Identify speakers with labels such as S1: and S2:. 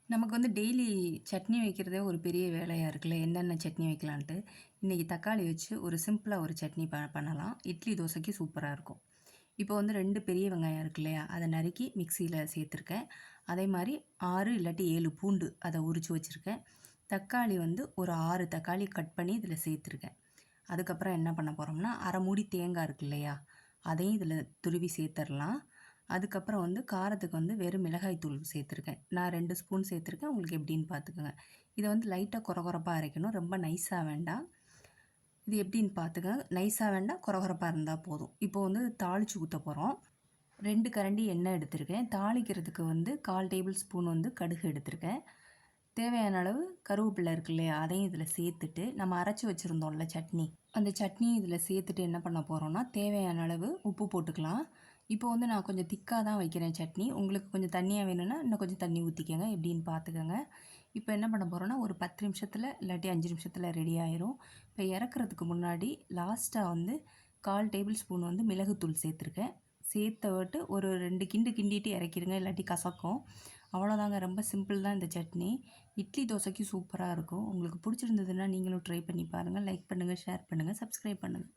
S1: நமக்கு வந்து டெய்லி சட்னி வைக்கிறதே ஒரு பெரிய வேலையா இருக்குல்ல. என்னென்ன சட்னி வைக்கலான்ட்டு. இன்னைக்கு தக்காளி வச்சு ஒரு சிம்பிளா ஒரு சட்னி பண்ணலாம். இட்லி, தோசைக்கு சூப்பரா இருக்கும். இப்போ வந்து 2 பெரிய வெங்காயம் இருக்கு இல்லையா? அத நறுக்கி மிக்ஸியில சேர்த்துருக்கேன். அதே மாரி 6 இல்லாட்டி 7 பூண்டு அத உரிச்சு வச்சிருக்கேன். தக்காளி வந்து ஒரு 6 தக்காளி கட் பண்ணி இதில சேர்த்துருக்கேன். அதுக்கப்புறம் என்ன பண்ண போறோம்னா, 1/2 மூடி தேங்காய் இருக்கு இல்லையா? அதையும் இதில துருவி சேர்த்துரலாம். அதுக்கப்புறம் வந்து காரத்துக்கு வந்து வெறும் மிளகாய் தூள் சேர்த்துருக்கேன். நான் 2 ஸ்பூன் சேர்த்துருக்கேன். உங்களுக்கு எப்படின்னு பார்த்துக்கோங்க. இத வந்து லைட்டா கொர கொரப்பா அரைக்கணும். ரொம்ப நைஸா வேண்டாம். இது எப்படின்னு பார்த்துக்கங்க. நைஸா வேண்டாம், கொர கொரப்பா இருந்தா போதும். இப்போ வந்து தாளிச்சு ஊத்த போறோம். 2 கரண்டி எண்ணெய் எடுத்திருக்கேன். தாளிக்கிறதுக்கு வந்து 1/4 டேபிள் ஸ்பூன் வந்து கடுகு எடுத்திருக்கேன். தேவையான அளவு கருவேப்பிலை இருக்கு இல்லையா? அதையும் இதில சேர்த்துட்டு, நம்ம அரைச்சு வச்சிருந்தோம்ல சட்னி, அந்த சட்னியும் இதில சேர்த்துட்டு என்ன பண்ண போறோம்னா, தேவையான அளவு உப்பு போட்டுக்கலாம். இப்போ வந்து நான் கொஞ்சம் திக்கா தான் வைக்கிறேன் சட்னி. உங்களுக்கு கொஞ்சம் தண்ணியா வேணும்னா, இன்னும் கொஞ்சம் தண்ணி ஊத்திக்கங்க. எப்படின்னு பார்த்துக்கங்க. இப்போ என்ன பண்ண போறோம்னா, ஒரு 10 நிமிஷத்துல இல்லாட்டி 5 நிமிஷத்துல ரெடி ஆயிரும். இப்போ இறக்குறதுக்கு முன்னாடி லாஸ்ட்டா வந்து 1/4 டேபிள் ஸ்பூன் வந்து மிளகுத்தூள் சேர்த்துருக்கேன். சேர்த்த விட்டு ஒரு 2 கிண்டு கிண்டிட்டு இறக்கிருங்க. இல்லாட்டி கசக்கும். அவ்வளோதாங்க. ரொம்ப சிம்பிள் தான் இந்த சட்னி. இட்லி, தோசைக்கு சூப்பரா இருக்கும். உங்களுக்கு பிடிச்சிருந்ததுன்னா நீங்களும் ட்ரை பண்ணி பாருங்கள். லைக் பண்ணுங்கள், ஷேர் பண்ணுங்கள், சப்ஸ்கிரைப் பண்ணுங்கள்.